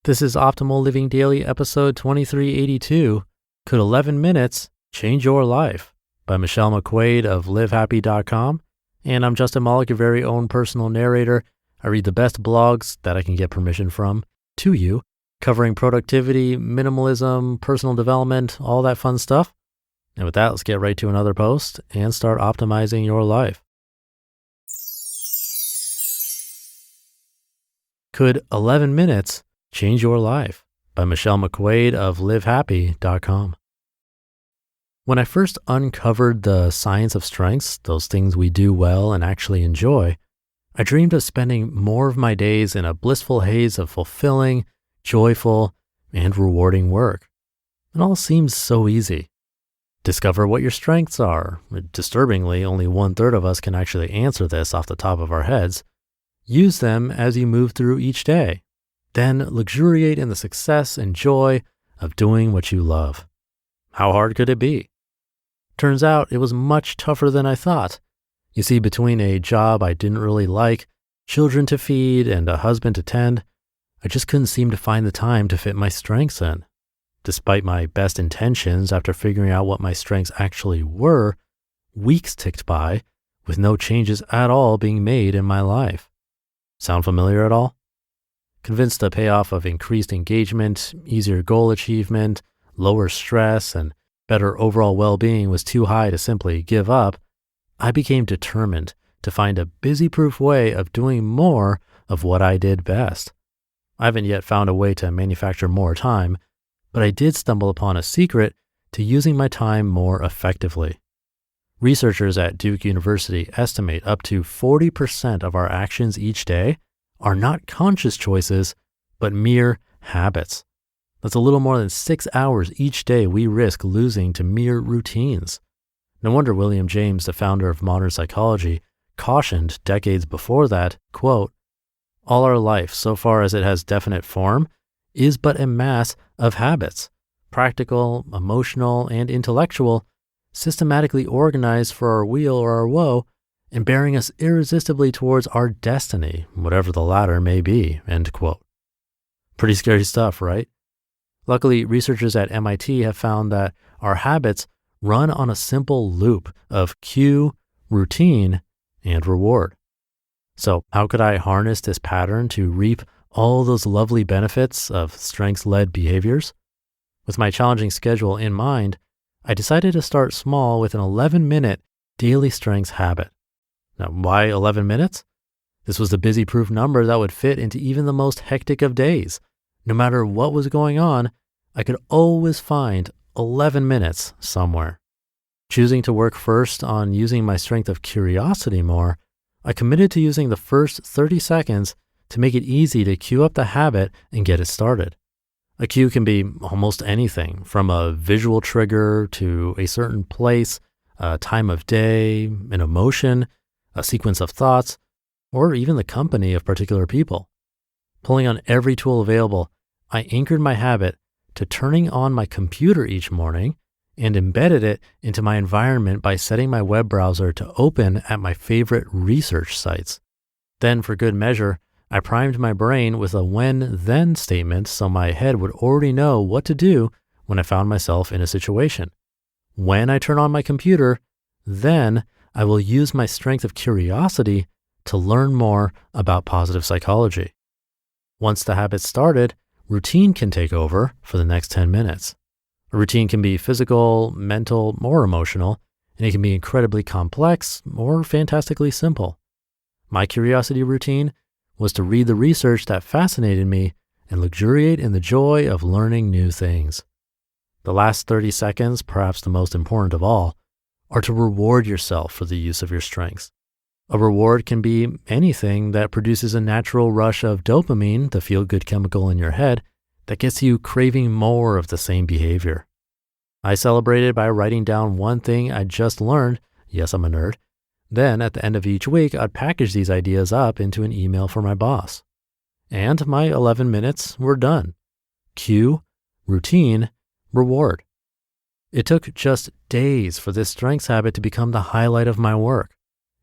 This is Optimal Living Daily, episode 2382. Could 11 minutes change your life? By Michelle McQuaid of livehappy.com. And I'm Justin Malik, your very own personal narrator. I read the best blogs that I can get permission from to you, covering productivity, minimalism, personal development, all that fun stuff. And with that, let's get right to another post and start optimizing your life. Could 11 minutes change your life? By Michelle McQuaid of livehappy.com. When I first uncovered the science of strengths, those things we do well and actually enjoy, I dreamed of spending more of my days in a blissful haze of fulfilling, joyful, and rewarding work. It all seems so easy. Discover what your strengths are. Disturbingly, only 1/3 of us can actually answer this off the top of our heads. Use them as you move through each day. Then luxuriate in the success and joy of doing what you love. How hard could it be? Turns out it was much tougher than I thought. You see, between a job I didn't really like, children to feed, and a husband to tend, I just couldn't seem to find the time to fit my strengths in. Despite my best intentions, after figuring out what my strengths actually were, weeks ticked by with no changes at all being made in my life. Sound familiar at all? Convinced the payoff of increased engagement, easier goal achievement, lower stress, and better overall well-being was too high to simply give up, I became determined to find a busy-proof way of doing more of what I did best. I haven't yet found a way to manufacture more time, but I did stumble upon a secret to using my time more effectively. Researchers at Duke University estimate up to 40% of our actions each day are not conscious choices, but mere habits. That's a little more than 6 hours each day we risk losing to mere routines. No wonder William James, the founder of modern psychology, cautioned decades before that, quote, "All our life, so far as it has definite form, is but a mass of habits, practical, emotional, and intellectual, systematically organized for our weal or our woe, and bearing us irresistibly towards our destiny, whatever the latter may be," end quote. Pretty scary stuff, right? Luckily, researchers at MIT have found that our habits run on a simple loop of cue, routine, and reward. So how could I harness this pattern to reap all those lovely benefits of strengths-led behaviors? With my challenging schedule in mind, I decided to start small with an 11-minute daily strengths habit. Now, why 11 minutes? This was the busy-proof number that would fit into even the most hectic of days. No matter what was going on, I could always find 11 minutes somewhere. Choosing to work first on using my strength of curiosity more, I committed to using the first 30 seconds to make it easy to cue up the habit and get it started. A cue can be almost anything, from a visual trigger to a certain place, a time of day, an emotion, a sequence of thoughts, or even the company of particular people. Pulling on every tool available, I anchored my habit to turning on my computer each morning and embedded it into my environment by setting my web browser to open at my favorite research sites. Then, for good measure, I primed my brain with a when-then statement so my head would already know what to do when I found myself in a situation. When I turn on my computer, then I will use my strength of curiosity to learn more about positive psychology. Once the habit started, routine can take over for the next 10 minutes. A routine can be physical, mental, or emotional, and it can be incredibly complex or fantastically simple. My curiosity routine was to read the research that fascinated me and luxuriate in the joy of learning new things. The last 30 seconds, perhaps the most important of all, are to reward yourself for the use of your strengths. A reward can be anything that produces a natural rush of dopamine, the feel-good chemical in your head, that gets you craving more of the same behavior. I celebrated by writing down one thing I just learned. Yes, I'm a nerd. Then at the end of each week, I'd package these ideas up into an email for my boss. And my 11 minutes were done. Cue, routine, reward. It took just days for this strengths habit to become the highlight of my work.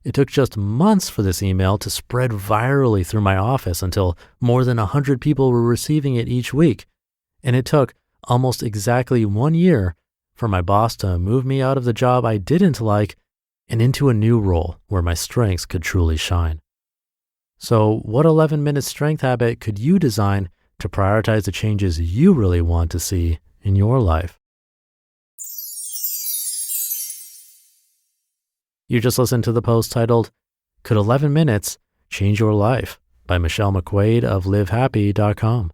It took just months for this email to spread virally through my office until more than 100 people were receiving it each week. And it took almost exactly 1 year for my boss to move me out of the job I didn't like and into a new role where my strengths could truly shine. So what 11-minute strength habit could you design to prioritize the changes you really want to see in your life? You just listened to the post titled, Could 11 Minutes Change Your Life? By Michelle McQuaid of livehappy.com.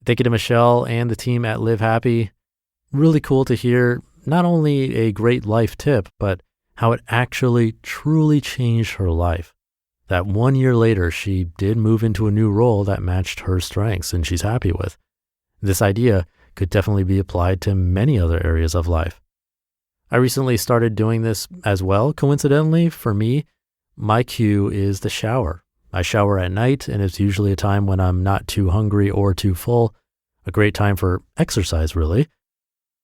Thank you to Michelle and the team at Live Happy. Really cool to hear not only a great life tip, but how it actually truly changed her life. That 1 year later, she did move into a new role that matched her strengths and she's happy with. This idea could definitely be applied to many other areas of life. I recently started doing this as well. Coincidentally, for me, my cue is the shower. I shower at night, and it's usually a time when I'm not too hungry or too full. A great time for exercise, really.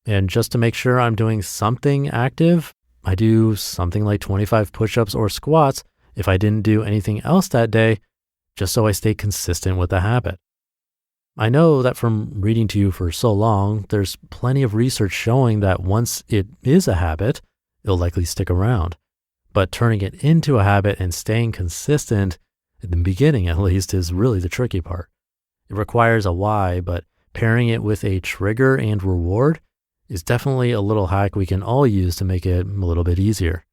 And just to make sure I'm doing something active, I do something like 25 push-ups or squats if I didn't do anything else that day, just so I stay consistent with the habit. I know that from reading to you for so long, there's plenty of research showing that once it is a habit, it'll likely stick around. But turning it into a habit and staying consistent, at the beginning at least, is really the tricky part. It requires a why, but pairing it with a trigger and reward is definitely a little hack we can all use to make it a little bit easier.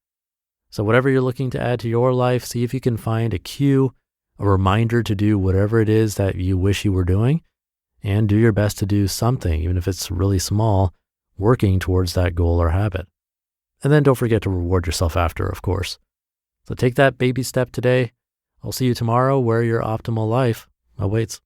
So whatever you're looking to add to your life, see if you can find a cue, a reminder to do whatever it is that you wish you were doing, and do your best to do something, even if it's really small, working towards that goal or habit. And then don't forget to reward yourself after, of course. So take that baby step today. I'll see you tomorrow where your optimal life awaits.